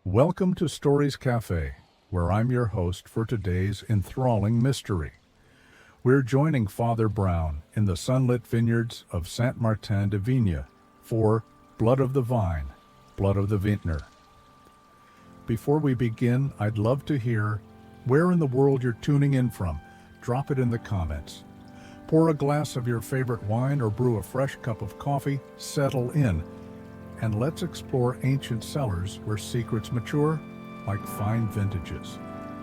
Welcome to Stories Cafe, where I'm your host for today's enthralling mystery. We're joining Father Brown in the sunlit vineyards of Saint-Martin-de-Vigne for Blood of the Vine, Blood of the Vintner. Before we begin, I'd love to hear where in the world you're tuning in from. Drop it in the comments. Pour a glass of your favorite wine or brew a fresh cup of coffee, settle in, and let's explore ancient cellars where secrets mature like fine vintages.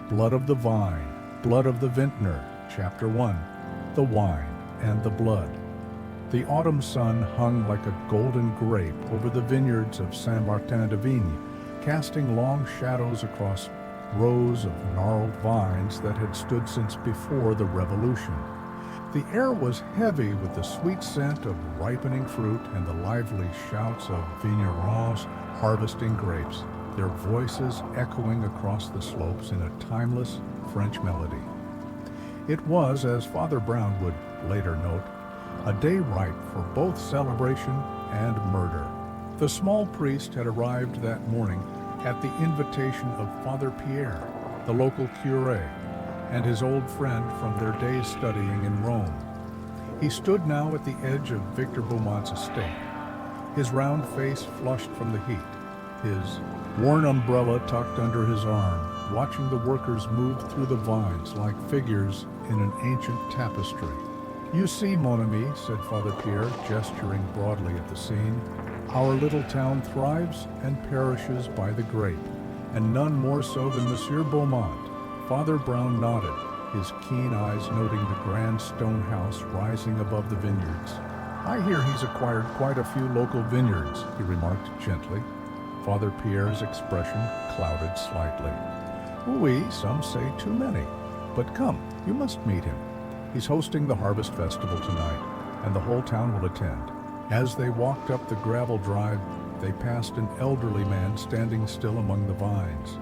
Blood of the Vine, Blood of the Vintner, Chapter 1, The Wine and the Blood. The autumn sun hung like a golden grape over the vineyards of Saint-Martin-de-Vigne, casting long shadows across rows of gnarled vines that had stood since before the Revolution. The air was heavy with the sweet scent of ripening fruit and the lively shouts of vignerons harvesting grapes, their voices echoing across the slopes in a timeless French melody. It was, as Father Brown would later note, a day ripe for both celebration and murder. The small priest had arrived that morning at the invitation of Father Pierre, the local curé, and his old friend from their days studying in Rome. He stood now at the edge of Victor Beaumont's estate, his round face flushed from the heat, his worn umbrella tucked under his arm, watching the workers move through the vines like figures in an ancient tapestry. "You see, mon ami," said Father Pierre, gesturing broadly at the scene, "our little town thrives and perishes by the grape, and none more so than Monsieur Beaumont." Father Brown nodded, his keen eyes noting the grand stone house rising above the vineyards. "I hear he's acquired quite a few local vineyards," he remarked gently. Father Pierre's expression clouded slightly. "Oui, some say too many. But come, you must meet him. He's hosting the Harvest Festival tonight, and the whole town will attend." As they walked up the gravel drive, they passed an elderly man standing still among the vines.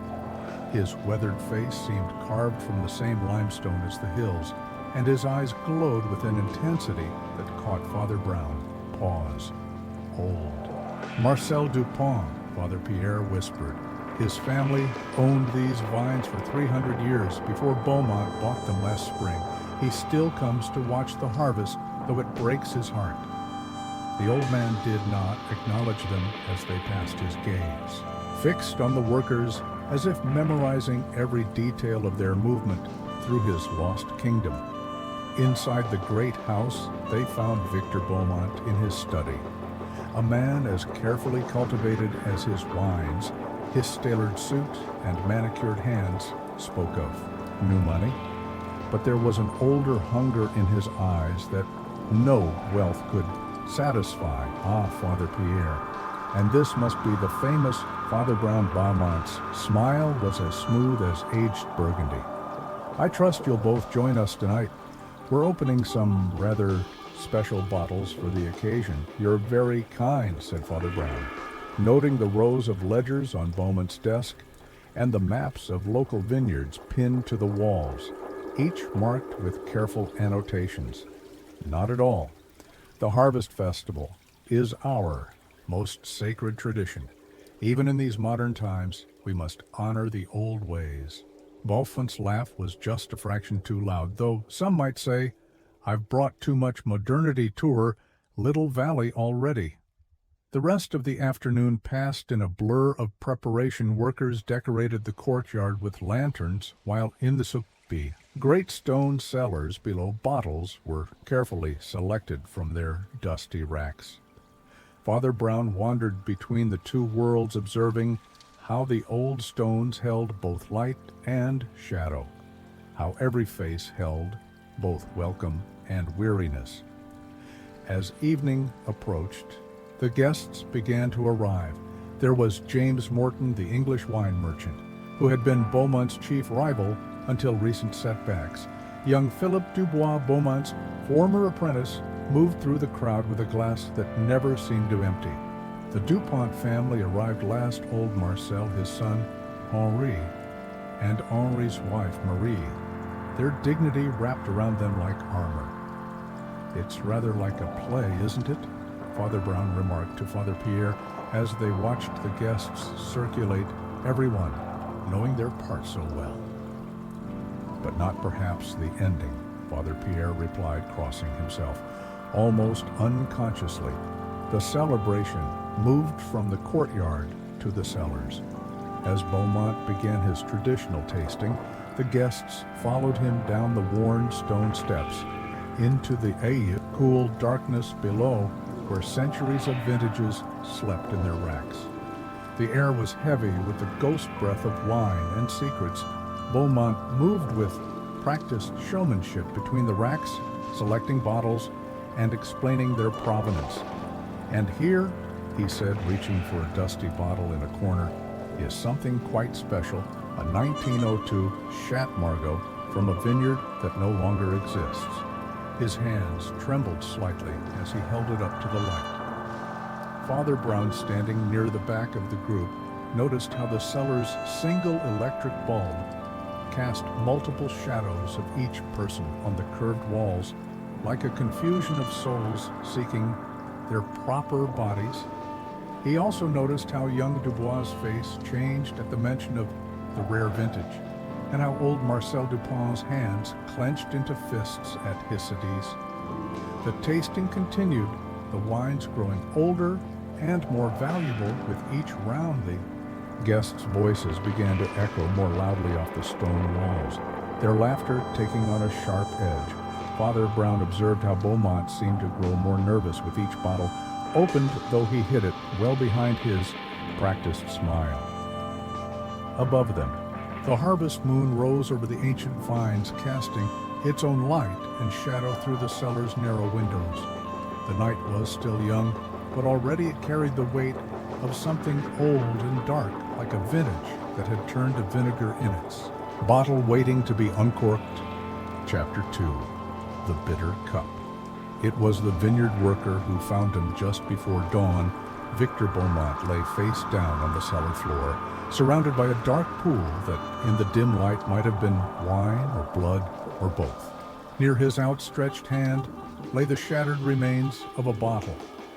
His weathered face seemed carved from the same limestone as the hills, and his eyes glowed with an intensity that caught Father Brown. Pause. Old. "Marcel Dupont," Father Pierre whispered. "His family owned these vines for 300 years before Beaumont bought them last spring. He still comes to watch the harvest, though it breaks his heart." The old man did not acknowledge them as they passed his gaze, fixed on the workers as if memorizing every detail of their movement through his lost kingdom. Inside the great house, they found Victor Beaumont in his study, a man as carefully cultivated as his wines, his tailored suit and manicured hands spoke of. New money? But there was an older hunger in his eyes that no wealth could satisfy. Ah, Father Pierre. And this must be the famous Father Brown Beaumont's smile was as smooth as aged Burgundy. "I trust you'll both join us tonight. We're opening some rather special bottles for the occasion." "You're very kind," said Father Brown, noting the rows of ledgers on Beaumont's desk and the maps of local vineyards pinned to the walls, each marked with careful annotations. "Not at all. The Harvest Festival is our most sacred tradition. Even in these modern times, we must honor the old ways." Beaumont's laugh was just a fraction too loud, though some might say, "I've brought too much modernity to her little valley already." The rest of the afternoon passed in a blur of preparation. Workers decorated the courtyard with lanterns, while in the soupi, great stone cellars below bottles were carefully selected from their dusty racks. Father Brown wandered between the two worlds, observing how the old stones held both light and shadow, how every face held both welcome and weariness. As evening approached, the guests began to arrive. There was James Morton, the English wine merchant, who had been Beaumont's chief rival until recent setbacks. Young Philip Dubois, Beaumont's former apprentice, moved through the crowd with a glass that never seemed to empty. The Dupont family arrived last. Old Marcel, his son Henri, and Henri's wife Marie, their dignity wrapped around them like armor. "It's rather like a play, isn't it?" Father Brown remarked to Father Pierre as they watched the guests circulate everyone knowing their part so well. But not perhaps the ending, Father Pierre replied, crossing himself. Almost unconsciously, the celebration moved from the courtyard to the cellars. As Beaumont began his traditional tasting, the guests followed him down the worn stone steps into the cool darkness below, where centuries of vintages slept in their racks. The air was heavy with the ghost breath of wine and secrets. Beaumont moved with practiced showmanship between the racks, selecting bottles and explaining their provenance. "And here," he said, reaching for a dusty bottle in a corner, "is something quite special, a 1902 Chat Margaux from a vineyard that no longer exists." His hands trembled slightly as he held it up to the light. Father Brown, standing near the back of the group, noticed how the cellar's single electric bulb cast multiple shadows of each person on the curved walls, like a confusion of souls seeking their proper bodies. He also noticed how young Dubois' face changed at the mention of the rare vintage, and how old Marcel Dupin's hands clenched into fists at Hysides. The tasting continued, the wines growing older and more valuable with each round. The guests' voices began to echo more loudly off the stone walls, their laughter taking on a sharp edge. Father Brown observed how Beaumont seemed to grow more nervous with each bottle opened, though he hid it well behind his practiced smile. Above them, the harvest moon rose over the ancient vines, casting its own light and shadow through the cellar's narrow windows. The night was still young, but already it carried the weight of something old and dark, like a vintage that had turned to vinegar in its bottle waiting to be uncorked. Chapter 2. The Bitter Cup. It was the vineyard worker who found him just before dawn. Victor Beaumont lay face down on the cellar floor, surrounded by a dark pool that in the dim light might have been wine or blood or both. Near his outstretched hand lay the shattered remains of a bottle,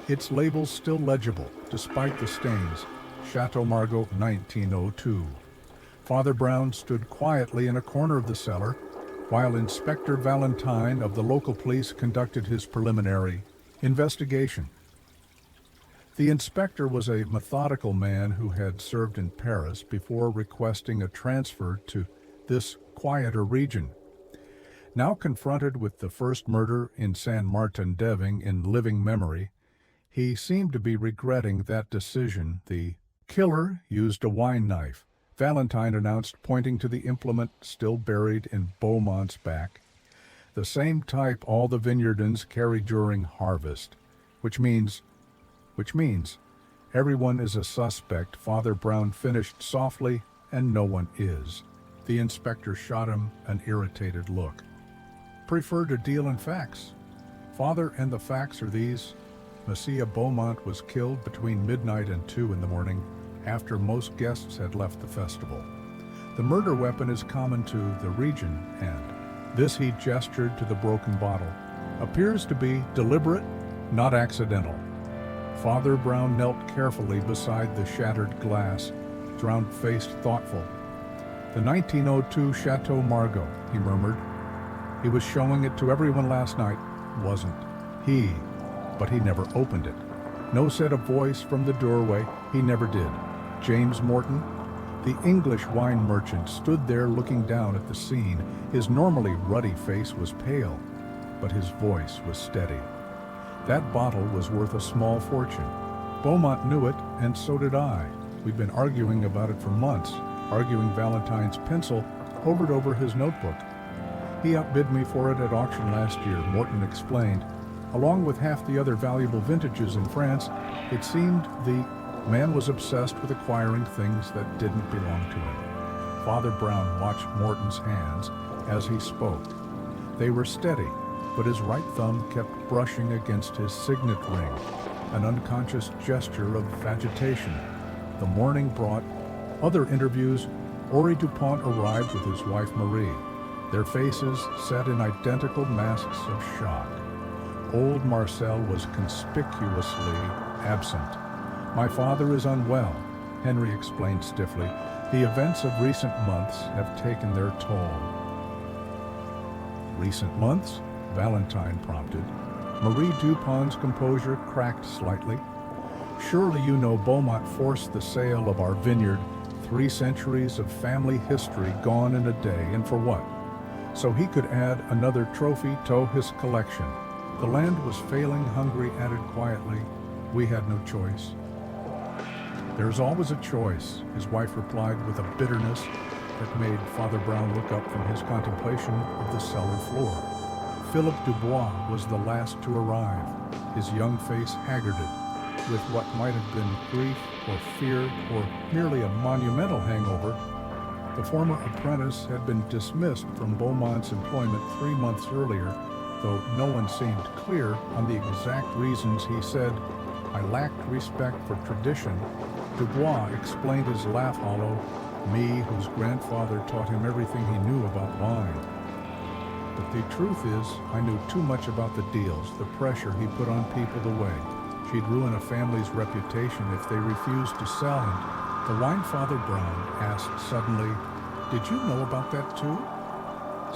its label still legible despite the stains, Chateau Margaux 1902. Father Brown stood quietly in a corner of the cellar, while Inspector Valentine of the local police conducted his preliminary investigation. The inspector was a methodical man who had served in Paris before requesting a transfer to this quieter region. Now confronted with the first murder in Saint-Martin-d'Avignon in living memory, he seemed to be regretting that decision. The killer used a wine knife, Valentine announced, pointing to the implement still buried in Beaumont's back. The same type all the vineyardins carry during harvest, which means everyone is a suspect, Father Brown finished softly, and no one is. The inspector shot him an irritated look. Prefer to deal in facts. Father, and the facts are these. Monsieur Beaumont was killed between midnight and 2 in the morning, after most guests had left the festival. The murder weapon is common to the region, and this, he gestured to the broken bottle, appears to be deliberate, not accidental. Father Brown knelt carefully beside the shattered glass, round-faced, thoughtful. "The 1902 Chateau Margaux," he murmured. "He was showing it to everyone last night, wasn't he? But he never opened it. No," said a voice from the doorway, "he never did." James Morton, the English wine merchant, stood there looking down at the scene. His normally ruddy face was pale, but his voice was steady. "That bottle was worth a small fortune. Beaumont knew it, and so did I. We've been arguing about it for months, arguing Valentine's pencil hovered over his notebook. He outbid me for it at auction last year," Morton explained. "Along with half the other valuable vintages in France, it seemed the man was obsessed with acquiring things that didn't belong to him." Father Brown watched Morton's hands as he spoke. They were steady, but his right thumb kept brushing against his signet ring, an unconscious gesture of agitation. The morning brought other interviews. Henri Dupont arrived with his wife Marie, their faces set in identical masks of shock. Old Marcel was conspicuously absent. "My father is unwell," Henry explained stiffly. The events of recent months have taken their toll. Recent months? Valentine prompted. Marie Dupont's composure cracked slightly. Surely you know Beaumont forced the sale of our vineyard, 3 centuries of family history gone in a day, and for what? So he could add another trophy to his collection. The land was failing, Hungary added quietly. We had no choice. There's always a choice, his wife replied with a bitterness that made Father Brown look up from his contemplation of the cellar floor. Philip Dubois was the last to arrive, his young face haggarded, with what might have been grief or fear or merely a monumental hangover. The former apprentice had been dismissed from Beaumont's employment 3 months earlier, though no one seemed clear on the exact reasons. He said, I lacked respect for tradition. Dubois explained his laugh hollow, me whose grandfather taught him everything he knew about wine. But the truth is, I knew too much about the deals, the pressure he put on people the way. She'd ruin a family's reputation if they refused to sell, and the wine Father Brown asked suddenly, did you know about that too?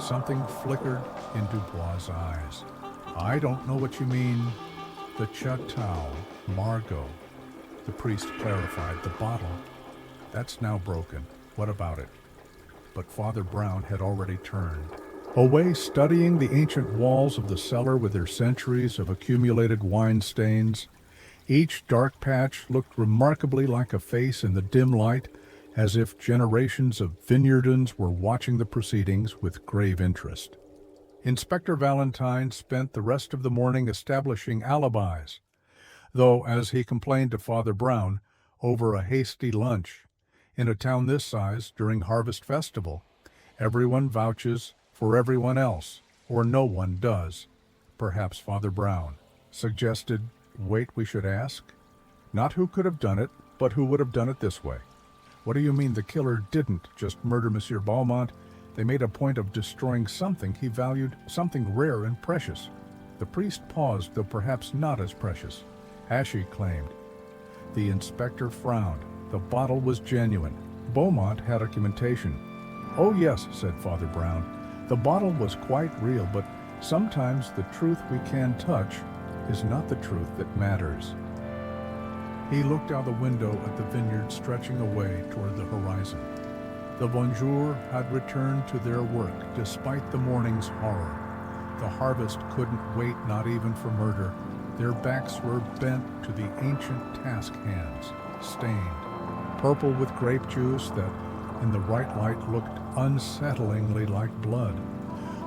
Something flickered in Dubois' eyes. I don't know what you mean. The Chateau, Margaux. The priest clarified. The bottle. That's now broken. What about it? But Father Brown had already turned. Away studying the ancient walls of the cellar with their centuries of accumulated wine stains, each dark patch looked remarkably like a face in the dim light, as if generations of vineyardins were watching the proceedings with grave interest. Inspector Valentine spent the rest of the morning establishing alibis, though, as he complained to Father Brown, over a hasty lunch. In a town this size, during Harvest Festival, everyone vouches for everyone else, or no one does. Perhaps Father Brown suggested, wait, we should ask? Not who could have done it, but who would have done it this way. What do you mean the killer didn't just murder Monsieur Beaumont? They made a point of destroying something he valued, something rare and precious. The priest paused, though perhaps not as precious. Ashy claimed. The inspector frowned. The bottle was genuine. Beaumont had documentation. Oh yes, said Father Brown. The bottle was quite real, but sometimes the truth we can touch is not the truth that matters. He looked out the window at the vineyard stretching away toward the horizon. The Vintners had returned to their work despite the morning's horror. The harvest couldn't wait, not even for murder. Their backs were bent to the ancient task hands, stained, purple with grape juice that, in the right light, looked unsettlingly like blood.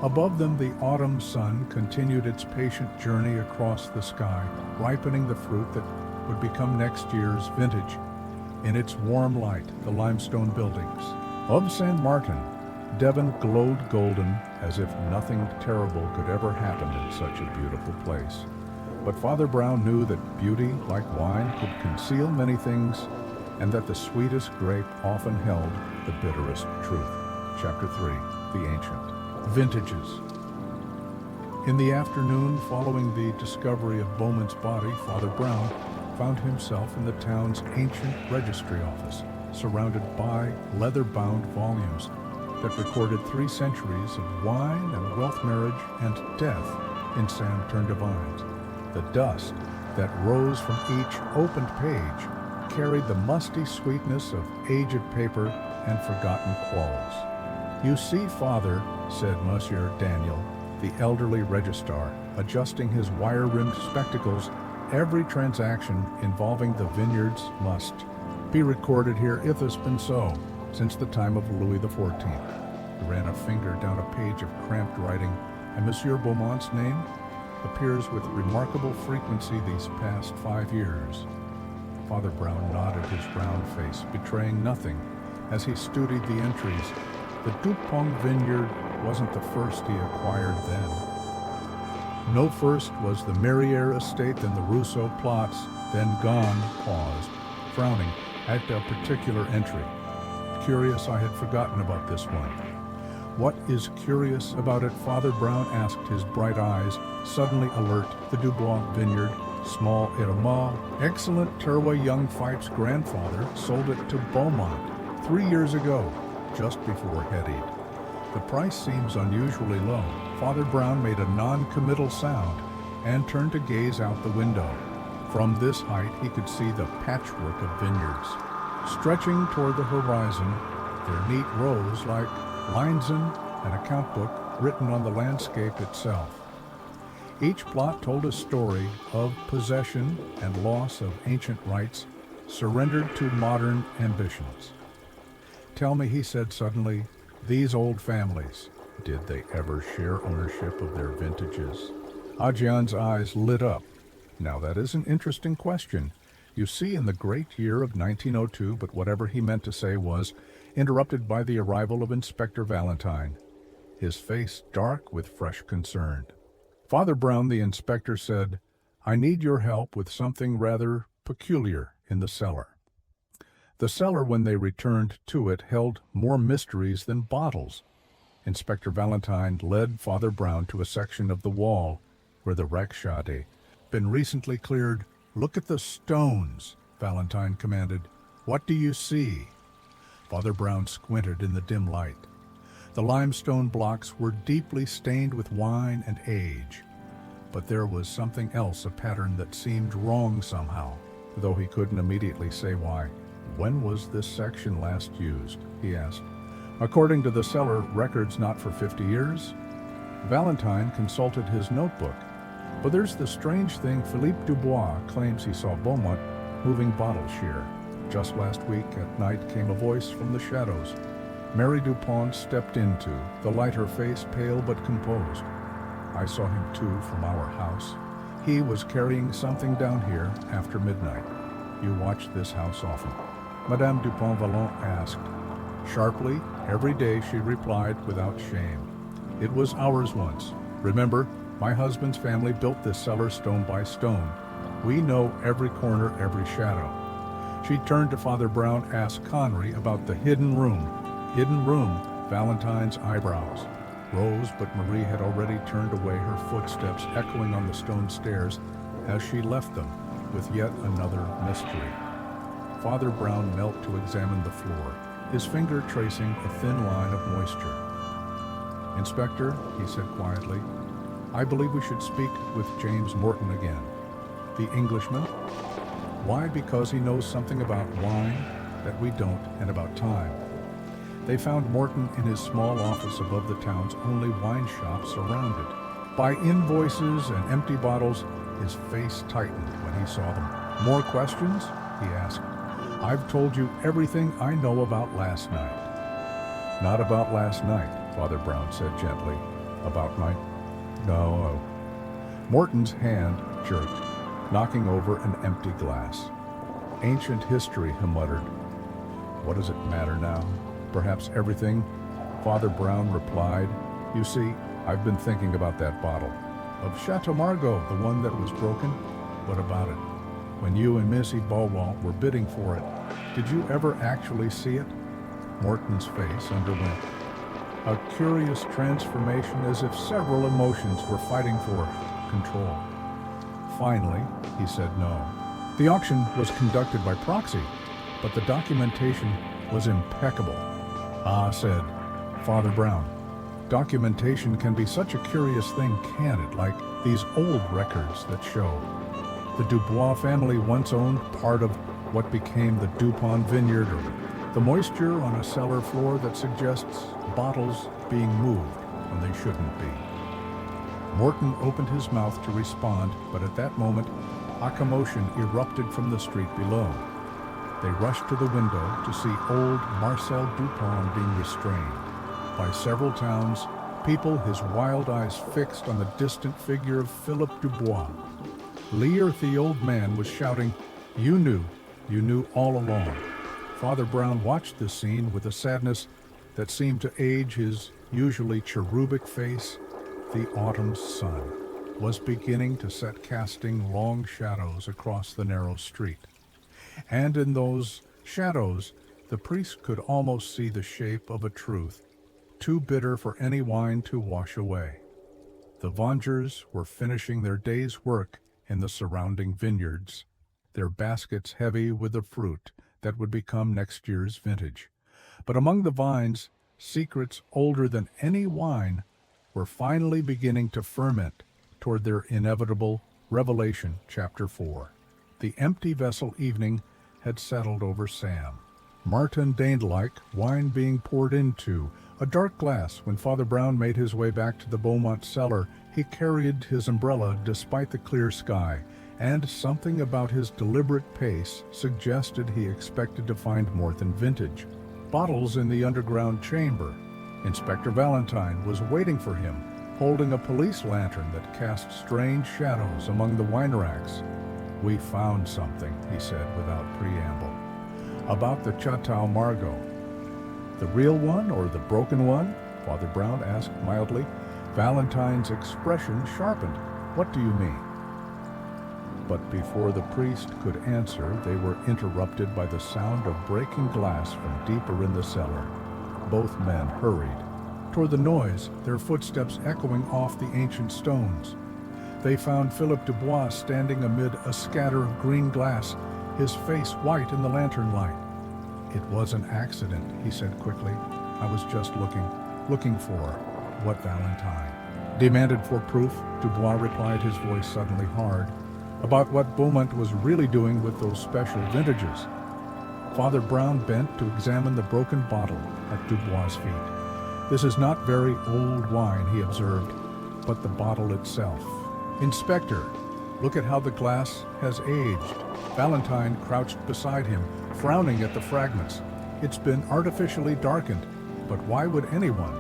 Above them, the autumn sun continued its patient journey across the sky, ripening the fruit that would become next year's vintage. In its warm light, the limestone buildings of St. Martin, Devon glowed golden, as if nothing terrible could ever happen in such a beautiful place. But Father Brown knew that beauty, like wine, could conceal many things, and that the sweetest grape often held the bitterest truth. Chapter 3, The Ancient. Vintages. In the afternoon following the discovery of Beaumont's body, Father Brown found himself in the town's ancient registry office, surrounded by leather-bound volumes that recorded 3 centuries of wine and wealth, marriage and death in Sam Turnedevines. The dust that rose from each opened page carried the musty sweetness of aged paper and forgotten quarrels. You see, Father, said Monsieur Daniel, the elderly registrar, adjusting his wire-rimmed spectacles, every transaction involving the vineyards must be recorded here. It has been so since the time of Louis XIV. He ran a finger down a page of cramped writing, and Monsieur Beaumont's name appears with remarkable frequency these past 5 years. Father Brown nodded, his round face betraying nothing as he studied the entries. The Dupont vineyard wasn't the first he acquired then. No first was the Merrière estate, then the Rousseau plots, then gone, paused, frowning at a particular entry. Curious, I had forgotten about this one. What is curious about it? Father Brown asked, his bright eyes suddenly alert. The Dubois vineyard Small Irma, excellent Terwa Young Fife's grandfather sold it to Beaumont 3 years ago, just before head eat. The price seems unusually low. Father Brown made a non-committal sound and turned to gaze out the window. From this height he could see the patchwork of vineyards. Stretching toward the horizon, their neat rows like lines in an account book written on the landscape itself. Each plot told a story of possession and loss of ancient rights surrendered to modern ambitions. Tell me, he said suddenly, these old families, did they ever share ownership of their vintages? Ajian's eyes lit up. Now that is an interesting question. You see, in the great year of 1902, but whatever he meant to say was interrupted by the arrival of Inspector Valentine, his face dark with fresh concern. Father Brown, the inspector, said, I need your help with something rather peculiar in the cellar. The cellar, when they returned to it, held more mysteries than bottles. Inspector Valentine led Father Brown to a section of the wall where the wreckshade had been recently cleared. Look at the stones, Valentine commanded. What do you see? Father Brown squinted in the dim light. The limestone blocks were deeply stained with wine and age. But there was something else, a pattern that seemed wrong somehow, though he couldn't immediately say why. When was this section last used? He asked. According to the cellar records, not for 50 years. Valentine consulted his notebook. But there's the strange thing, Philippe Dubois claims he saw Beaumont moving bottle shear. Just last week at night came a voice from the shadows. Mary Dupont stepped into, the light, her face pale but composed. I saw him too from our house. He was carrying something down here after midnight. You watch this house often? Madame Dupont-Vallon asked. Sharply, every day, she replied without shame. It was ours once. Remember, my husband's family built this cellar stone by stone. We know every corner, every shadow. She turned to Father Brown, asked Connery about the hidden room. Hidden room, Valentine's eyebrows rose, but Marie had already turned away, her footsteps echoing on the stone stairs as she left them with yet another mystery. Father Brown knelt to examine the floor, his finger tracing a thin line of moisture. Inspector, he said quietly, I believe we should speak with James Morton again. The Englishman? Why? Because he knows something about wine that we don't, and about time. They found Morton in his small office above the town's only wine shop, surrounded by invoices and empty bottles. His face tightened when he saw them. More questions? He asked. I've told you everything I know about last night. Not about last night, Father Brown said gently. About my... No. Morton's hand jerked, knocking over an empty glass. Ancient history, he muttered. What does it matter now? Perhaps everything, Father Brown replied. You see, I've been thinking about that bottle. Of Chateau Margaux, the one that was broken. What about it? When you and Missy Beaumont were bidding for it, did you ever actually see it? Morton's face underwent a curious transformation, as if several emotions were fighting for control. Finally, he said no. The auction was conducted by proxy, but the documentation was impeccable. Ah, said Father Brown. Documentation can be such a curious thing, can't it? Like these old records that show the Dubois family once owned part of what became the Dupont vineyard, or the moisture on a cellar floor that suggests bottles being moved when they shouldn't be. Morton opened his mouth to respond, but at that moment, a commotion erupted from the street below. They rushed to the window to see old Marcel Dupont being restrained by several towns, people, his wild eyes fixed on the distant figure of Philippe Dubois. Lear, the old man, was shouting, you knew all along. Father Brown watched this scene with a sadness that seemed to age his usually cherubic face. The autumn sun was beginning to set, casting long shadows across the narrow street. And in those shadows, the priest could almost see the shape of a truth, too bitter for any wine to wash away. The vengers were finishing their day's work in the surrounding vineyards, their baskets heavy with the fruit that would become next year's vintage. But among the vines, secrets older than any wine were finally beginning to ferment toward their inevitable revelation. Chapter 4. The empty vessel evening had settled over Sam. Martin Dane's-like wine being poured into a dark glass. When Father Brown made his way back to the Beaumont cellar, he carried his umbrella despite the clear sky, and something about his deliberate pace suggested he expected to find more than vintage. Bottles in the underground chamber. Inspector Valentine was waiting for him, holding a police lantern that cast strange shadows among the wine racks. "We found something," he said without preamble. "About the Chateau Margaux." "The real one or the broken one?" Father Brown asked mildly. Valentine's expression sharpened. "What do you mean?" But before the priest could answer, they were interrupted by the sound of breaking glass from deeper in the cellar. Both men hurried toward the noise, their footsteps echoing off the ancient stones. They found Philip Dubois standing amid a scatter of green glass, his face white in the lantern light. "It was an accident," he said quickly. "I was just looking for—" "What Valentine demanded for proof," Dubois replied, his voice suddenly hard. "About what Beaumont was really doing with those special vintages." Father Brown bent to examine the broken bottle at Dubois' feet. "This is not very old wine," he observed, "but the bottle itself. Inspector, look at how the glass has aged." Valentine crouched beside him, frowning at the fragments. "It's been artificially darkened, but why would anyone?"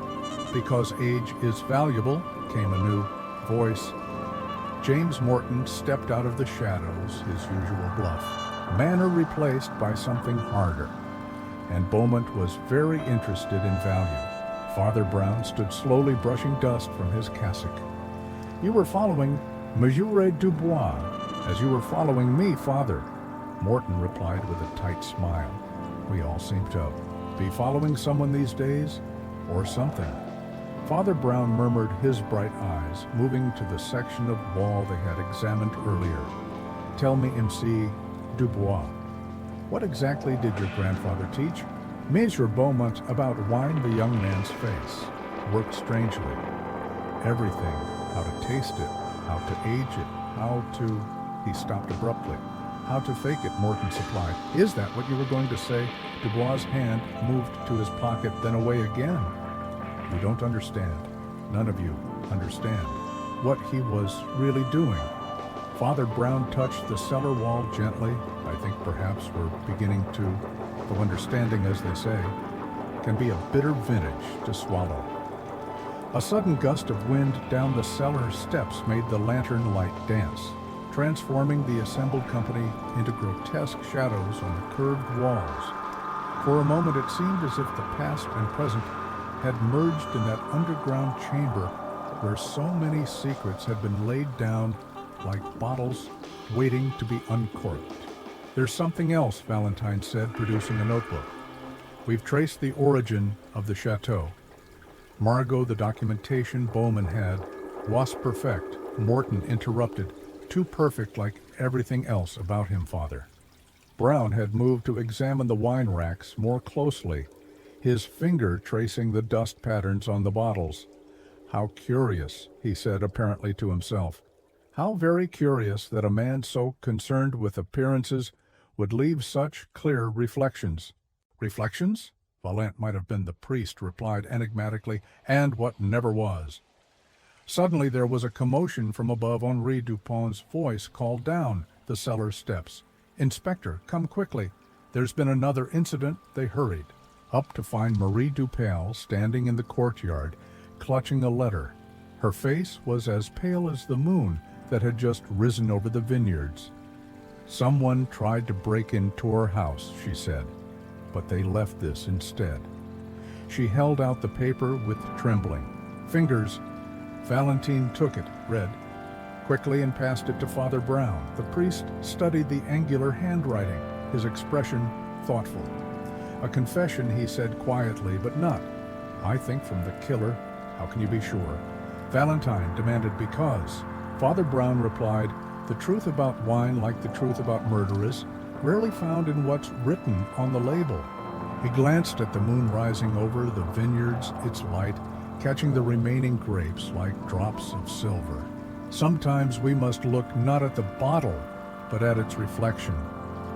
"Because age is valuable," came a new voice. James Morton stepped out of the shadows, his usual bluff manner replaced by something harder. And Beaumont was very interested in value. Father Brown stood slowly brushing dust from his cassock. "You were following Monsieur Dubois, as you were following me, Father," Morton replied with a tight smile. "We all seem to be following someone these days, or something." Father Brown murmured, his bright eyes moving to the section of wall they had examined earlier. "Tell me, M.C. Dubois, what exactly did your grandfather teach?" Monsieur Beaumont about wine. The young man's face worked strangely. "Everything. How to taste it, how to age it, how to—" He stopped abruptly. "How to fake it," Morton supplied. "Is that what you were going to say?" Dubois' hand moved to his pocket, then away again. "You don't understand. None of you understand what he was really doing." Father Brown touched the cellar wall gently. "I think perhaps we're beginning to, though understanding, as they say, can be a bitter vintage to swallow." A sudden gust of wind down the cellar steps made the lantern light dance, transforming the assembled company into grotesque shadows on the curved walls. For a moment it seemed as if the past and present had merged in that underground chamber where so many secrets had been laid down like bottles waiting to be uncorked. "There's something else," Valentine said, producing a notebook. "We've traced the origin of the chateau. Margaux, the documentation Bowman had, was perfect." Morton interrupted. "Too perfect, like everything else about him, Father." Brown had moved to examine the wine racks more closely, his finger tracing the dust patterns on the bottles. "How curious," he said apparently to himself. "How very curious that a man so concerned with appearances would leave such clear reflections." "Reflections?" Valent might have been the priest, replied enigmatically, "and what never was." Suddenly there was a commotion from above. Henri Dupont's voice called down the cellar steps. "Inspector, come quickly. There's been another incident." They hurried up to find Marie Dupal standing in the courtyard, clutching a letter. Her face was as pale as the moon that had just risen over the vineyards. "Someone tried to break into our house," she said, "but they left this instead." She held out the paper with trembling fingers. Valentine took it, read quickly, and passed it to Father Brown. The priest studied the angular handwriting, his expression thoughtful. "A confession," he said quietly, "but not, I think, from the killer." "How can you be sure?" Valentine demanded. "Because," Father Brown replied, The truth about wine, like the truth about murder, is rarely found in what's written on the label. He glanced at the moon rising over the vineyards, its light catching the remaining grapes like drops of silver. Sometimes we must look not at the bottle, but at its reflection.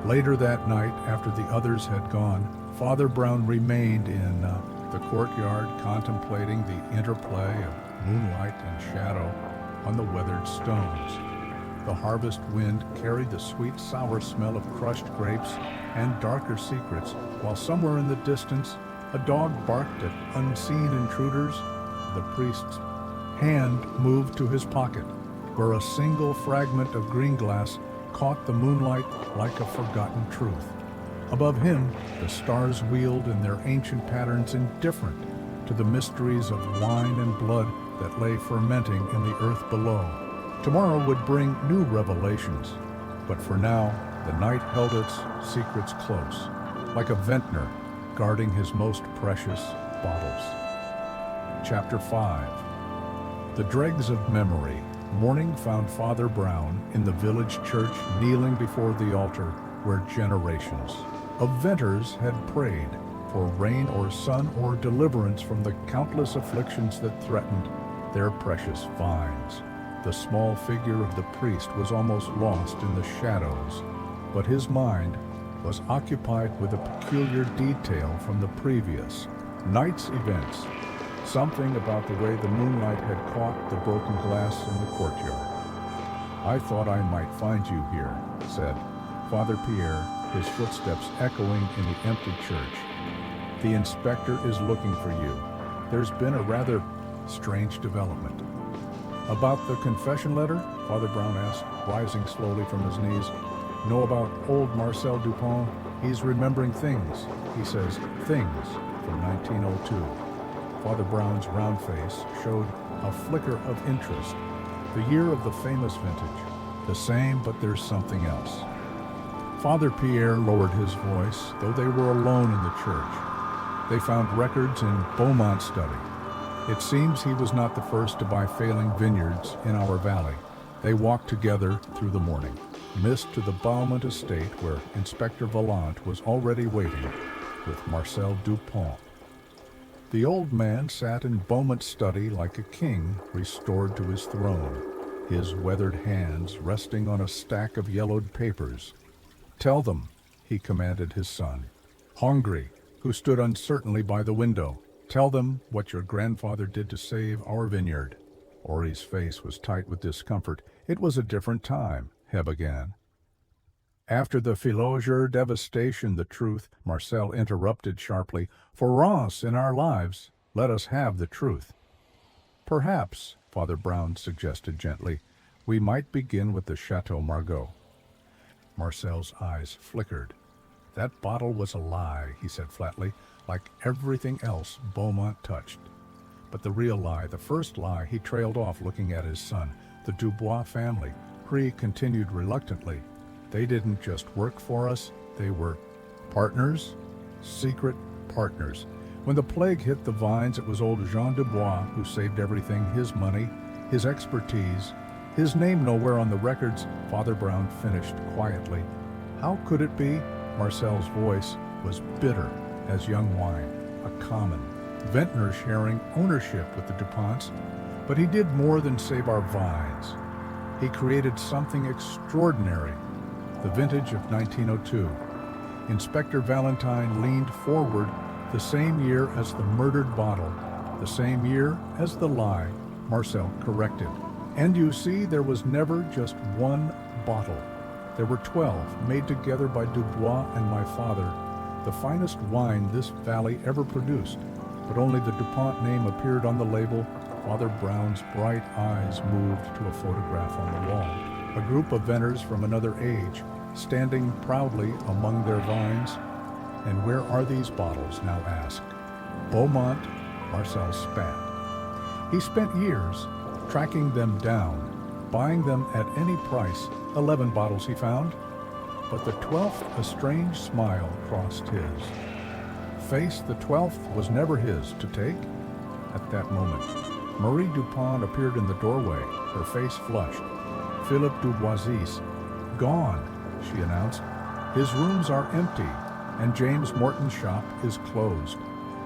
Later that night, after the others had gone, Father Brown remained in the courtyard contemplating the interplay of moonlight and shadow on the weathered stones. The harvest wind carried the sweet, sour smell of crushed grapes and darker secrets, while somewhere in the distance a dog barked at unseen intruders. The priest's hand moved to his pocket, where a single fragment of green glass caught the moonlight like a forgotten truth. Above him, the stars wheeled in their ancient patterns, indifferent to the mysteries of wine and blood that lay fermenting in the earth below. Tomorrow would bring new revelations, but for now, the night held its secrets close, like a vintner guarding his most precious bottles. Chapter 5. The dregs of memory. Morning found Father Brown in the village church, kneeling before the altar where generations of vintners had prayed for rain or sun or deliverance from the countless afflictions that threatened their precious vines. The small figure of the priest was almost lost in the shadows, but his mind was occupied with a peculiar detail from the previous night's events. Something about the way the moonlight had caught the broken glass in the courtyard. "I thought I might find you here," said Father Pierre, his footsteps echoing in the empty church. "The inspector is looking for you. There's been a rather strange development." "About the confession letter?" Father Brown asked, rising slowly from his knees. "Know about old Marcel Dupont? He's remembering things. He says things from 1902. Father Brown's round face showed a flicker of interest. "The year of the famous vintage. The same, but there's something else." Father Pierre lowered his voice, though they were alone in the church. They found records in Beaumont's study. It seems he was not the first to buy failing vineyards in our valley. They walked together through the morning, missed to the Beaumont estate where Inspector Vallant was already waiting with Marcel Dupont. The old man sat in Beaumont's study like a king restored to his throne, his weathered hands resting on a stack of yellowed papers. "Tell them," he commanded his son, Hongri, who stood uncertainly by the window. "Tell them what your grandfather did to save our vineyard." Ori's face was tight with discomfort. "It was a different time," He began. "After the Philosure devastation, the truth," Marcel interrupted sharply. "For once in our lives, let us have the truth." "Perhaps," Father Brown suggested gently, "we might begin with the Chateau Margaux." Marcel's eyes flickered. "That bottle was a lie," he said flatly, "like everything else Beaumont touched." But the real lie, the first lie, he trailed off, looking at his son. "The Dubois family," he continued reluctantly. "They didn't just work for us, they were partners, secret partners. When the plague hit the vines, it was old Jean Dubois who saved everything, his money, his expertise, his name nowhere on the records," Father Brown finished quietly. "How could it be?" Marcel's voice was bitter as young wine, a common vintner sharing ownership with the Duponts. "But he did more than save our vines. He created something extraordinary. The vintage of 1902. Inspector Valentine leaned forward. "The same year as the murdered bottle, the same year as the lie," Marcel corrected. "And you see, there was never just one bottle. There were 12, made together by Dubois and my father, the finest wine this valley ever produced. But only the Dupont name appeared on the label." Father Brown's bright eyes moved to a photograph on the wall. A group of vintners from another age, standing proudly among their vines. "And where are these bottles?" now asked. "Beaumont," Marcel spat. He spent years tracking them down, buying them at any price. 11 bottles he found, but the 12th, a strange smile crossed his face. The 12th was never his to take. At that moment, Marie Dupont appeared in the doorway, her face flushed. Philippe Dubois. Gone, she announced. His rooms are empty, and James Morton's shop is closed.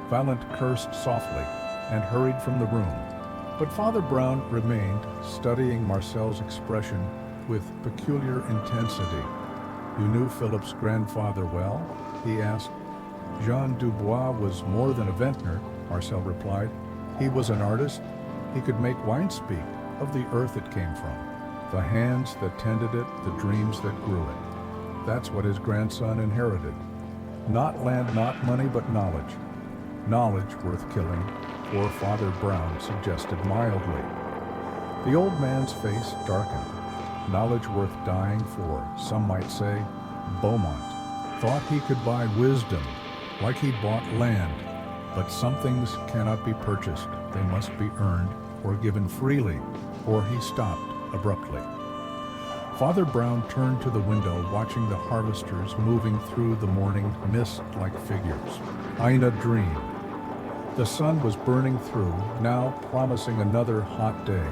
Valant cursed softly and hurried from the room. But Father Brown remained, studying Marcel's expression with peculiar intensity. "You knew Philip's grandfather well?" he asked. "Jean Dubois was more than a vintner," Marcel replied. "He was an artist. He could make wine speak of the earth it came from, the hands that tended it, the dreams that grew it. That's what his grandson inherited. Not land, not money, but knowledge. Knowledge worth killing," or Father Brown suggested mildly. The old man's face darkened. Knowledge worth dying for, some might say. Beaumont thought he could buy wisdom, like he bought land. But some things cannot be purchased. They must be earned or given freely, or he stopped abruptly. Father Brown turned to the window, watching the harvesters moving through the morning mist like figures. In a dream. The sun was burning through, now promising another hot day.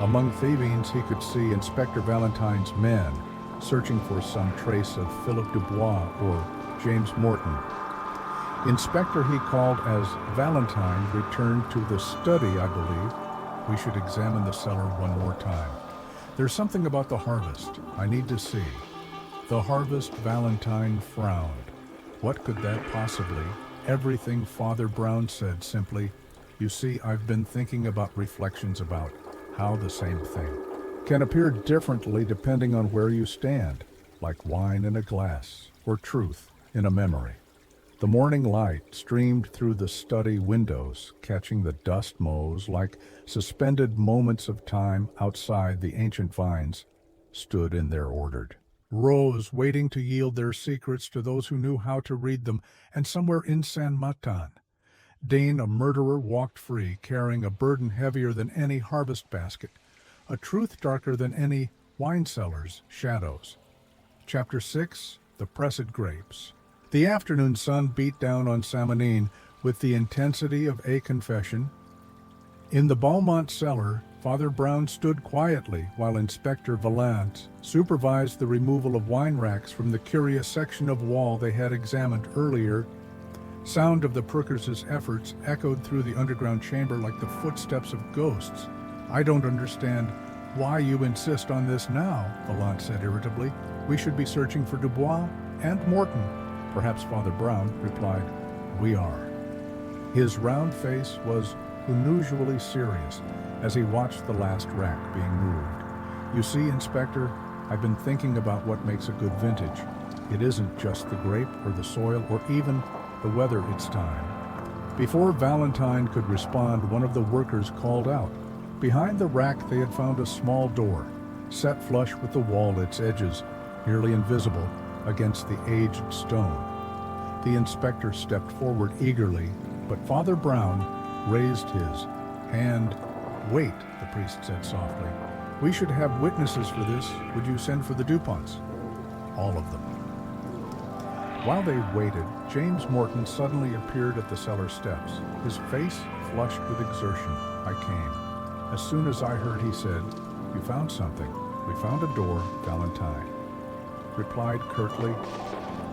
Among Thevines he could see Inspector Valentine's men, searching for some trace of Philip Dubois or James Morton. Inspector, he called as Valentine returned to the study, I believe. We should examine the cellar one more time. There's something about the harvest I need to see. The harvest. Valentine frowned. What could that possibly? Everything Father Brown said simply, "You see, I've been thinking about reflections about how the same thing can appear differently depending on where you stand, like wine in a glass or truth in a memory." The morning light streamed through the study windows, catching the dust motes like suspended moments of time outside. The ancient vines stood in their ordered rows, waiting to yield their secrets to those who knew how to read them. And somewhere in Saint Martin, Dane, a murderer, walked free, carrying a burden heavier than any harvest basket, a truth darker than any wine cellar's shadows. Chapter 6. The Pressed Grapes. The afternoon sun beat down on Saint-Martin with the intensity of a confession. In the Beaumont cellar, Father Brown stood quietly while Inspector Valant supervised the removal of wine racks from the curious section of wall they had examined earlier. Sound of the Perkers' efforts echoed through the underground chamber like the footsteps of ghosts. "I don't understand why you insist on this now," Valant said irritably. "We should be searching for Dubois and Morton." "Perhaps Father Brown," replied. "We are." His round face was unusually serious as he watched the last rack being moved. "You see, Inspector, I've been thinking about what makes a good vintage. It isn't just the grape or the soil or even the weather, it's time." Before Valentine could respond, one of the workers called out. Behind the rack they had found a small door, set flush with the wall, its edges nearly invisible against the aged stone. The inspector stepped forward eagerly, but Father Brown raised his hand. "Wait," the priest said softly. "We should have witnesses for this. Would you send for the Duponts?" "All of them." While they waited, James Morton suddenly appeared at the cellar steps, his face flushed with exertion. "I came. As soon as I heard," he said. "You found something." "We found a door," Valentine replied curtly.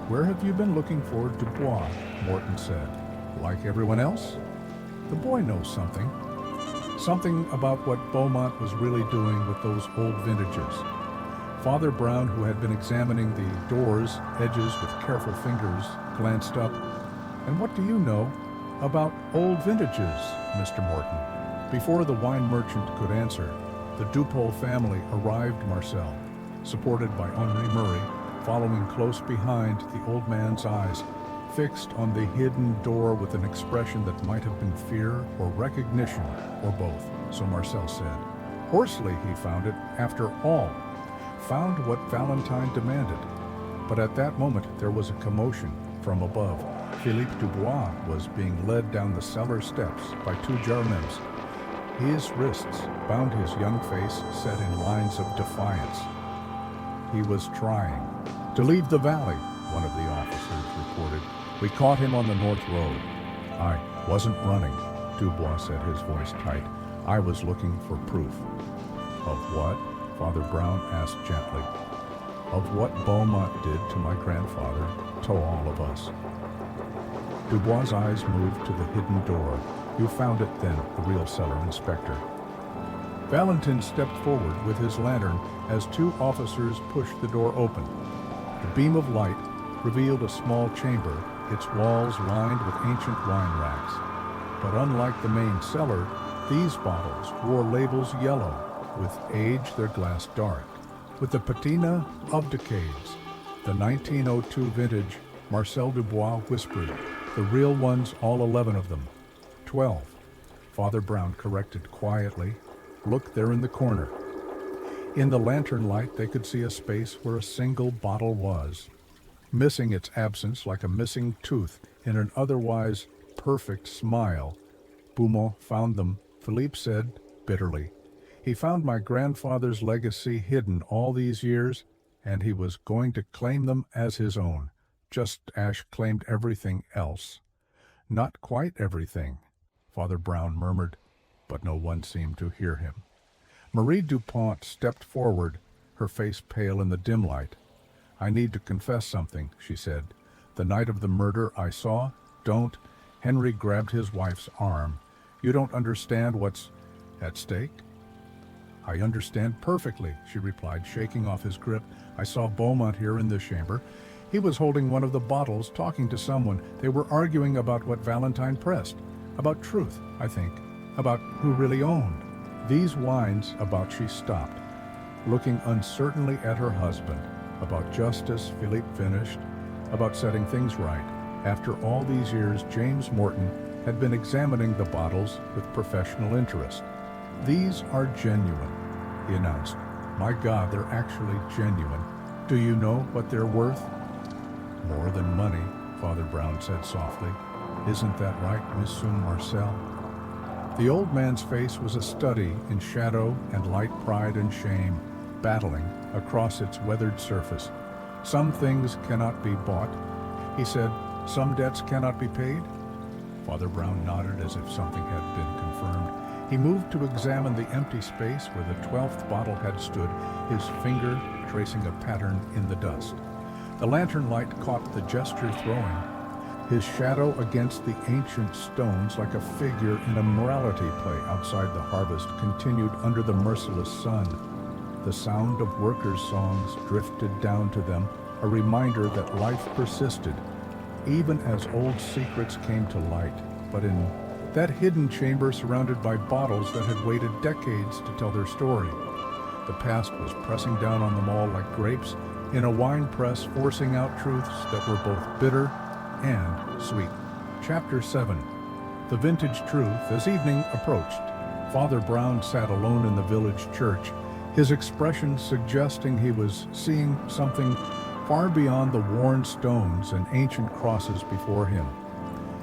"Where have you been looking for Dubois?" Morton said. "Like everyone else?" "The boy knows something. Something about what Beaumont was really doing with those old vintages." Father Brown, who had been examining the door's edges with careful fingers, glanced up. "And what do you know about old vintages, Mr. Morton?" Before the wine merchant could answer, the Dupol family arrived. Marcel, supported by Henri Murray, following close behind, the old man's eyes fixed on the hidden door with an expression that might have been fear or recognition, or both, so Marcel said. Hoarsely he found it, after all, found what Valentine demanded. But at that moment there was a commotion from above. Philippe Dubois was being led down the cellar steps by two Germans. His wrists bound, his young face set in lines of defiance. He was trying to leave the valley, one of the officers reported. "We caught him on the north road." "I wasn't running," Dubois said, his voice tight. "I was looking for proof." "Of what?" Father Brown asked gently. Of what Beaumont did to my grandfather, to all of us. Dubois' eyes moved to the hidden door. You found it then, the real cellar inspector. Valentin stepped forward with his lantern as two officers pushed the door open. The beam of light revealed a small chamber, its walls lined with ancient wine racks. But unlike the main cellar, these bottles wore labels yellow. With age, their glass dark. With the patina of decades, the 1902 vintage, Marcel Dubois whispered, the real ones, all 11 of them. 12. Father Brown corrected quietly. Look there in the corner. In the lantern light, they could see a space where a single bottle was, missing its absence like a missing tooth in an otherwise perfect smile. Beaumont found them, Philippe said bitterly. He found my grandfather's legacy hidden all these years, and he was going to claim them as his own, just as claimed everything else. Not quite everything, Father Brown murmured, but no one seemed to hear him. Marie Dupont stepped forward, her face pale in the dim light. I need to confess something, she said. The night of the murder I saw, don't. Henry grabbed his wife's arm. You don't understand what's at stake? I understand perfectly, she replied, shaking off his grip. I saw Beaumont here in this chamber. He was holding one of the bottles, talking to someone. They were arguing about what Valentine pressed. About truth, I think. About who really owned. These wines about she stopped, looking uncertainly at her husband. About justice, Philippe finished. About setting things right. After all these years, James Morton had been examining the bottles with professional interest. These are genuine, he announced. My God, they're actually genuine. Do you know what they're worth? More than money, Father Brown said softly. Isn't that right, Monsieur Marcel? The old man's face was a study in shadow and light pride and shame, battling across its weathered surface. Some things cannot be bought, he said. Some debts cannot be paid. Father Brown nodded as if something had been confirmed. He moved to examine the empty space where the 12th bottle had stood, his finger tracing a pattern in the dust. The lantern light caught the gesture throwing, his shadow against the ancient stones like a figure in a morality play outside the harvest continued under the merciless sun. The sound of workers' songs drifted down to them, a reminder that life persisted, even as old secrets came to light. But in that hidden chamber surrounded by bottles that had waited decades to tell their story, the past was pressing down on them all like grapes in a wine press, forcing out truths that were both bitter and sweet. Chapter 7. The Vintage Truth. As evening approached, Father Brown sat alone in the village church, his expression suggesting he was seeing something far beyond the worn stones and ancient crosses before him.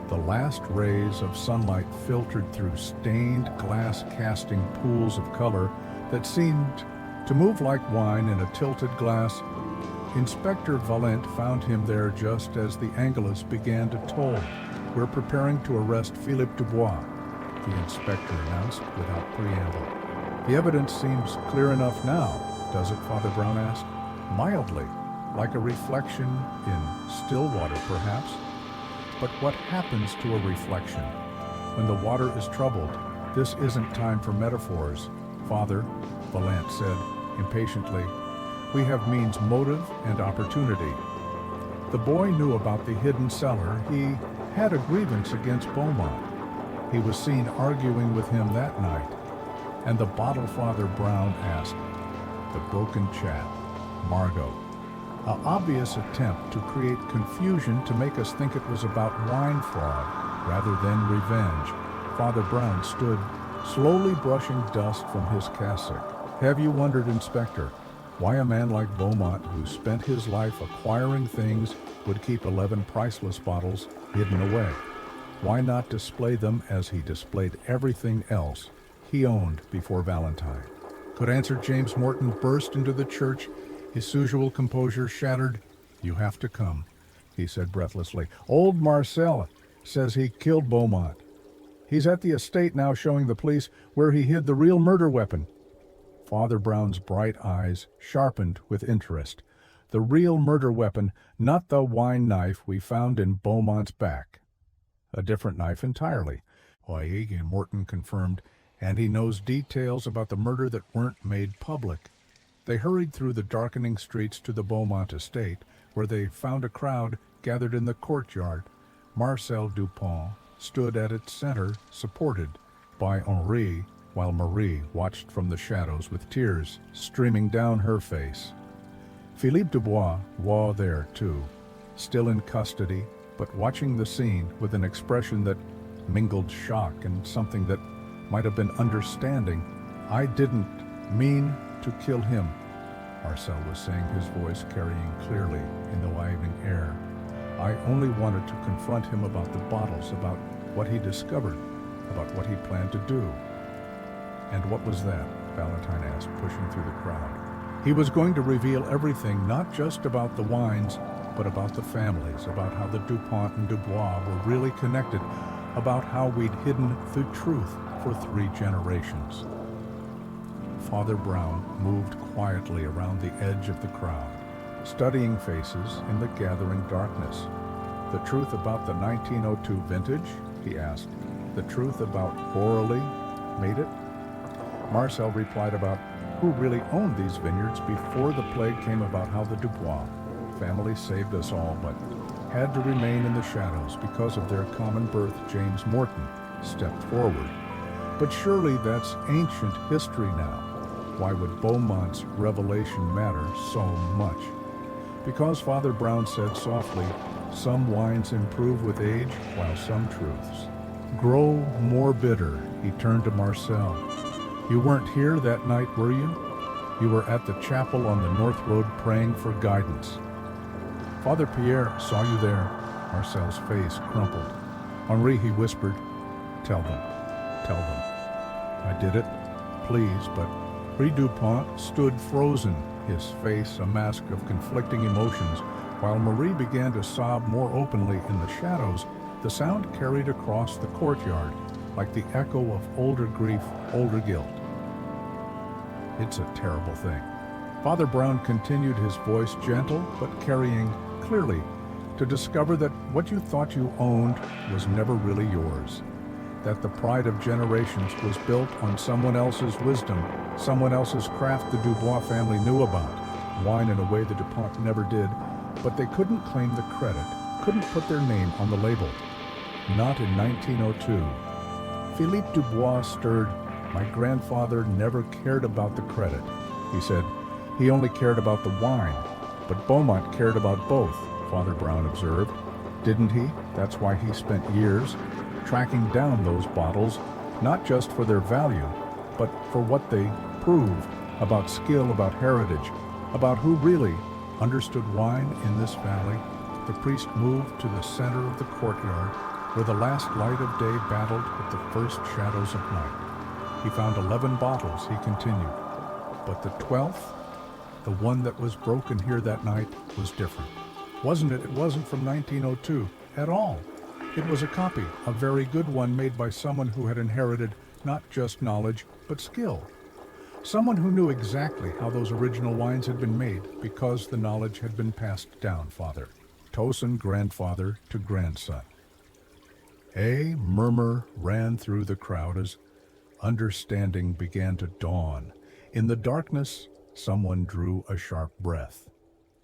The last rays of sunlight filtered through stained glass, casting pools of color that seemed to move like wine in a tilted glass. Inspector Valent found him there just as the Angelus began to toll. We're preparing to arrest Philippe Dubois, the inspector announced without preamble. The evidence seems clear enough now, does it, Father Brown asked? Mildly, like a reflection in still water, perhaps. But what happens to a reflection? When the water is troubled, this isn't time for metaphors, Father, Valent said impatiently. We have means, motive, and opportunity. The boy knew about the hidden cellar. He had a grievance against Beaumont. He was seen arguing with him that night. And the bottle Father Brown asked, the broken chat, Margot. An obvious attempt to create confusion to make us think it was about wine fraud rather than revenge. Father Brown stood, slowly brushing dust from his cassock. Have you wondered, Inspector, why a man like Beaumont, who spent his life acquiring things, would keep 11 priceless bottles hidden away? Why not display them as he displayed everything else he owned before Valentine? Could answer James Morton burst into the church, his usual composure shattered. You have to come, he said breathlessly. Old Marcel says he killed Beaumont. He's at the estate now showing the police where he hid the real murder weapon. Father Brown's bright eyes sharpened with interest. The real murder weapon, not the wine knife we found in Beaumont's back. A different knife entirely, Oyegan Morton confirmed, and he knows details about the murder that weren't made public. They hurried through the darkening streets to the Beaumont estate, where they found a crowd gathered in the courtyard. Marcel Dupont stood at its center, supported by Henri, while Marie watched from the shadows with tears streaming down her face. Philippe Dubois was there too, still in custody, but watching the scene with an expression that mingled shock and something that might have been understanding. "I didn't mean to kill him," Marcel was saying, his voice carrying clearly in the waving air. "I only wanted to confront him about the bottles, about what he discovered, about what he planned to do." "And what was that?" Valentine asked, pushing through the crowd. He was going to reveal everything, not just about the wines, but about the families, about how the Dupont and Dubois were really connected, about how we'd hidden the truth for 3 generations. Father Brown moved quietly around the edge of the crowd, studying faces in the gathering darkness. "The truth about the 1902 vintage?" he asked. "The truth about orally made it?" Marcel replied about who really owned these vineyards before the plague came, about how the Dubois family saved us all but had to remain in the shadows because of their common birth. James Morton stepped forward. "But surely that's ancient history now. Why would Beaumont's revelation matter so much?" "Because," Father Brown said softly, "some wines improve with age, while some truths grow more bitter." He turned to Marcel. "You weren't here that night, were you? You were at the chapel on the North Road praying for guidance." "Father Pierre saw you there." Marcel's face crumpled. "Henri," he whispered, "tell them, tell them." "I did it, please, but..." Henri Dupont stood frozen, his face a mask of conflicting emotions, while Marie began to sob more openly in the shadows. The sound carried across the courtyard, like the echo of older grief, older guilt. "It's a terrible thing." Father Brown continued, his voice gentle but carrying clearly, "to discover that what you thought you owned was never really yours. That the pride of generations was built on someone else's wisdom, someone else's craft the Dubois family knew about, wine in a way the Dupont never did, but they couldn't claim the credit, couldn't put their name on the label. Not in 1902. Philippe Dubois stirred. "My grandfather never cared about the credit," he said. "He only cared about the wine. But Beaumont cared about both," Father Brown observed. "Didn't he? That's why he spent years tracking down those bottles, not just for their value, but for what they proved about skill, about heritage, about who really understood wine in this valley." The priest moved to the center of the courtyard, where the last light of day battled with the first shadows of night. "He found 11 bottles," he continued. "But the 12th, the one that was broken here that night, was different. Wasn't it? It wasn't from 1902 at all. It was a copy, a very good one, made by someone who had inherited not just knowledge, but skill. Someone who knew exactly how those original wines had been made, because the knowledge had been passed down, Father. Tosin grandfather to grandson." A murmur ran through the crowd as understanding began to dawn. In the darkness, someone drew a sharp breath.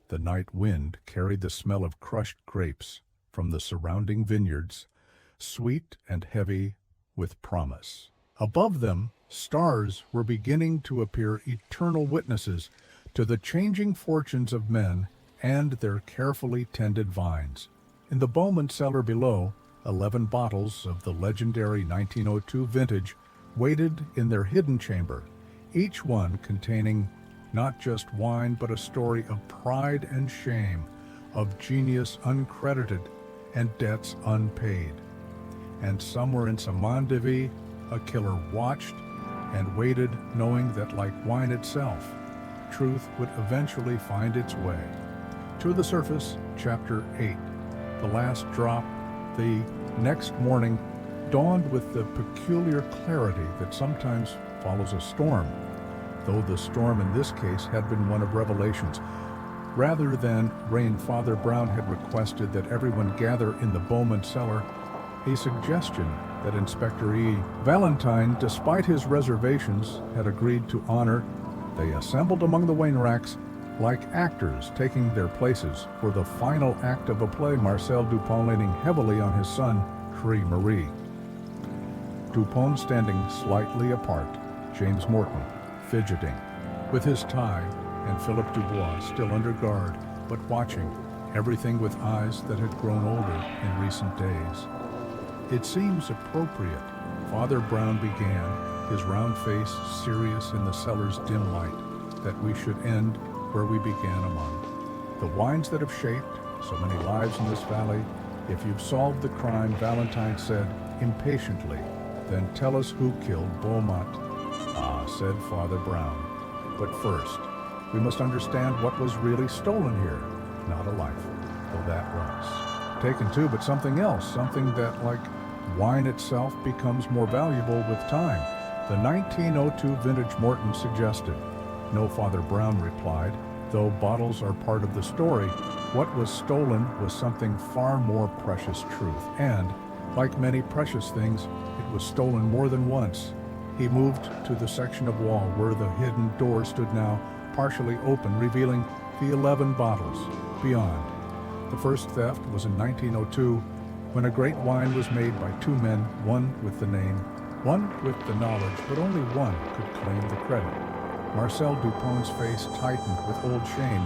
The night wind carried the smell of crushed grapes from the surrounding vineyards, sweet and heavy with promise. Above them, stars were beginning to appear, eternal witnesses to the changing fortunes of men and their carefully tended vines. In the Beaumont cellar below, 11 bottles of the legendary 1902 vintage waited in their hidden chamber, each one containing not just wine, but a story of pride and shame, of genius uncredited and debts unpaid. And somewhere in Saint-Mandeville, a killer watched and waited, knowing that, like wine itself, truth would eventually find its way. To the surface, Chapter 8. The last drop, the next morning, dawned with the peculiar clarity that sometimes follows a storm. though the storm in this case had been one of revelations. Rather than rain, Father Brown had requested that everyone gather in the Bowman cellar, a suggestion that Inspector E. Valentine, despite his reservations, had agreed to honor. They assembled among the Wainwracks like actors taking their places for the final act of a play, Marcel Dupont leaning heavily on his son, Marie. Dupont standing slightly apart, James Morton fidgeting with his tie, and Philip Dubois still under guard, but watching everything with eyes that had grown older in recent days. It seems appropriate, Father Brown began, his round face serious in the cellar's dim light, that we should end where we began among the wines that have shaped so many lives in this valley. If you've solved the crime, Valentine said impatiently, then tell us who killed Beaumont. Ah, said Father Brown, but first, we must understand what was really stolen here. Not a life, though that was. Taken too, but something else, something that, like wine itself, becomes more valuable with time. The 1902 vintage, Morton suggested. No, Father Brown replied, though bottles are part of the story, what was stolen was something far more precious truth, and, like many precious things, it was stolen more than once. He moved to the section of wall where the hidden door stood now, partially open, revealing the 11 bottles beyond. The first theft was in 1902, when a great wine was made by two men, one with the name, one with the knowledge, but only one could claim the credit. Marcel Dupont's face tightened with old shame,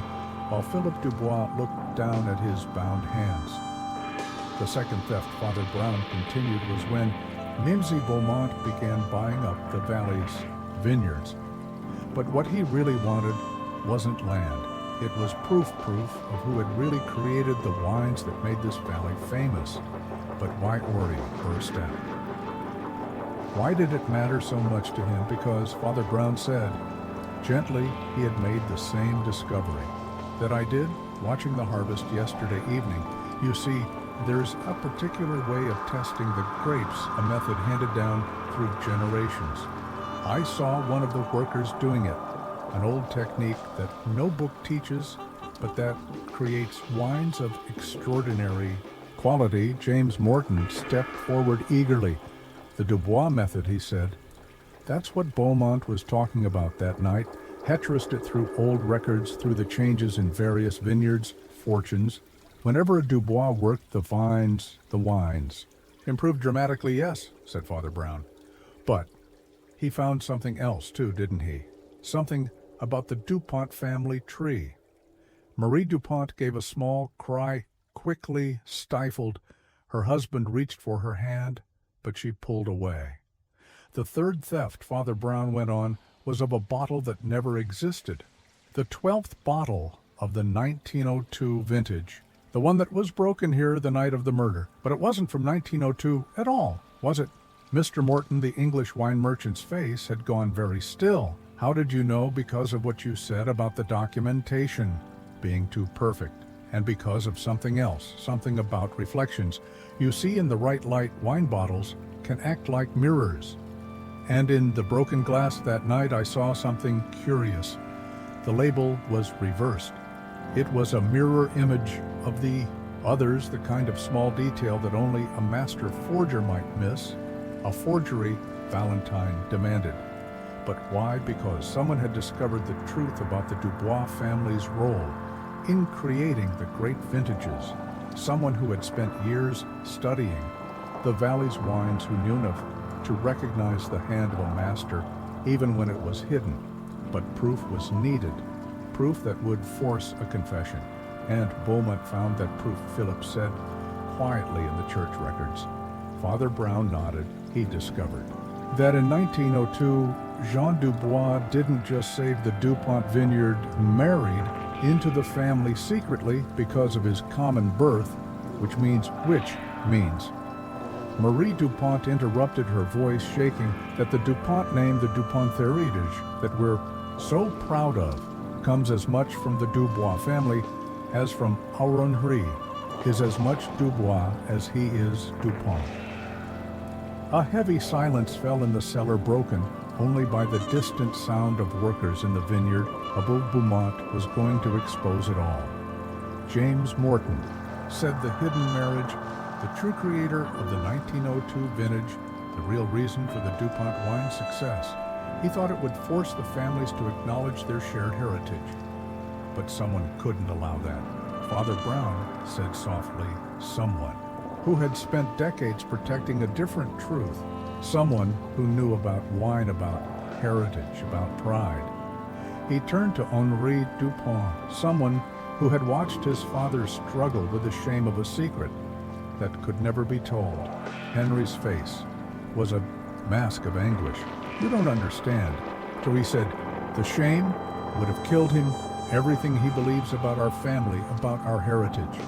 while Philip Dubois looked down at his bound hands. The second theft, Father Brown continued, was when Mimsy Beaumont began buying up the valley's vineyards. But what he really wanted wasn't land. It was proof of who had really created the wines that made this valley famous. But why Ori burst out? Why did it matter so much to him? Because, Father Brown said, gently, he had made the same discovery that I did watching the harvest yesterday evening. You see, there's a particular way of testing the grapes, a method handed down through generations. I saw one of the workers doing it, an old technique that no book teaches, but that creates wines of extraordinary quality. James Morton stepped forward eagerly. The Dubois method, he said. That's what Beaumont was talking about that night. Heteroused it through old records, through the changes in various vineyards, fortunes. Whenever a Dubois worked the vines, the wines improved dramatically, yes, said Father Brown. But he found something else too, didn't he? Something about the Dupont family tree. Marie Dupont gave a small cry, quickly stifled. Her husband reached for her hand, but she pulled away. The third theft, Father Brown went on, was of a bottle that never existed. The 12th bottle of the 1902 vintage. The one that was broken here the night of the murder. But it wasn't from 1902 at all, was it? Mr. Morton, the English wine merchant's face, had gone very still. How did you know? Because of what you said about the documentation being too perfect, and because of something else, something about reflections. You see, in the right light, wine bottles can act like mirrors. And in the broken glass that night, I saw something curious. The label was reversed. It was a mirror image of the others, the kind of small detail that only a master forger might miss. A forgery, Valentine demanded. But why? Because someone had discovered the truth about the Dubois family's role in creating the great vintages. Someone who had spent years studying the valley's wines, who knew enough to recognize the hand of a master, even when it was hidden. But proof was needed, proof that would force a confession. And Beaumont found that proof, Philip said quietly in the church records. Father Brown nodded. He discovered that in 1902, Jean Dubois didn't just save the Dupont vineyard, married into the family secretly because of his common birth, which means Marie Dupont interrupted, her voice shaking, that the Dupont name, the Dupont heritage that we're so proud of, comes as much from the Dubois family as from our Henri is as much Dubois as he is Dupont. A heavy silence fell in the cellar, broken only by the distant sound of workers in the vineyard above Beaumont was going to expose it all. James Morton said the hidden marriage, the true creator of the 1902 vintage, the real reason for the DuPont wine's success. He thought it would force the families to acknowledge their shared heritage. But someone couldn't allow that. Father Brown said softly, someone who had spent decades protecting a different truth, someone who knew about wine, about heritage, about pride. He turned to Henri Dupont, someone who had watched his father struggle with the shame of a secret that could never be told. Henry's face was a mask of anguish. You don't understand. So he said, the shame would have killed him, everything he believes about our family, about our heritage.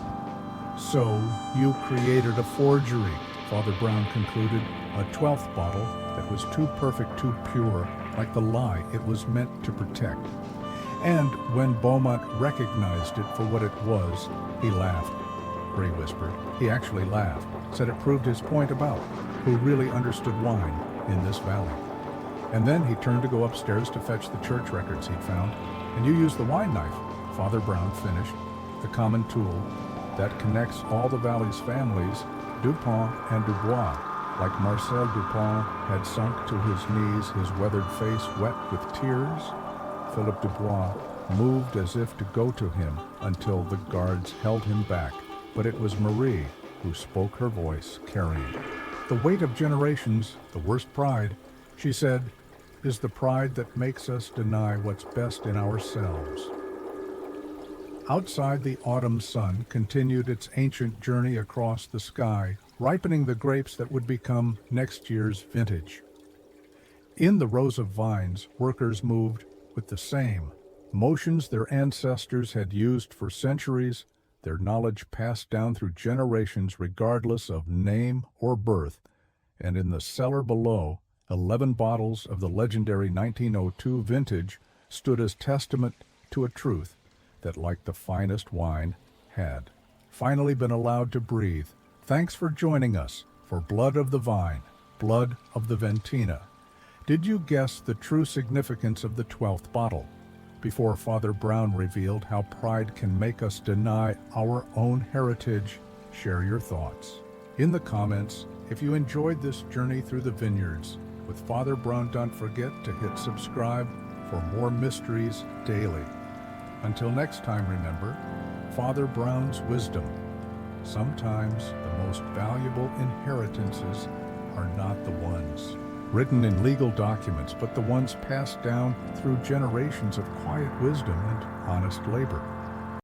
So you created a forgery, Father Brown concluded, a 12th bottle that was too perfect, too pure, like the lie it was meant to protect. And when Beaumont recognized it for what it was, he laughed. Gray whispered. He actually laughed, said it proved his point about who really understood wine in this valley. And then he turned to go upstairs to fetch the church records he'd found. And you used the wine knife, Father Brown finished, the common tool that connects all the valley's families, Dupont and Dubois. Like Marcel Dupont had sunk to his knees, his weathered face wet with tears, Philip Dubois moved as if to go to him until the guards held him back. But it was Marie who spoke, her voice carrying. The weight of generations, the worst pride, she said, is the pride that makes us deny what's best in ourselves. Outside, the autumn sun continued its ancient journey across the sky, ripening the grapes that would become next year's vintage. In the rows of vines, workers moved with the same motions their ancestors had used for centuries, their knowledge passed down through generations regardless of name or birth, and in the cellar below, 11 bottles of the legendary 1902 vintage stood as testament to a truth that, like the finest wine, had finally been allowed to breathe. Thanks for joining us for Blood of the Vine, Blood of the Ventina. Did you guess the true significance of the 12th bottle? Before Father Brown revealed how pride can make us deny our own heritage, share your thoughts in the comments. If you enjoyed this journey through the vineyards with Father Brown, don't forget to hit subscribe for more mysteries daily. Until next time, remember, Father Brown's wisdom. Sometimes the most valuable inheritances are not the ones written in legal documents, but the ones passed down through generations of quiet wisdom and honest labor.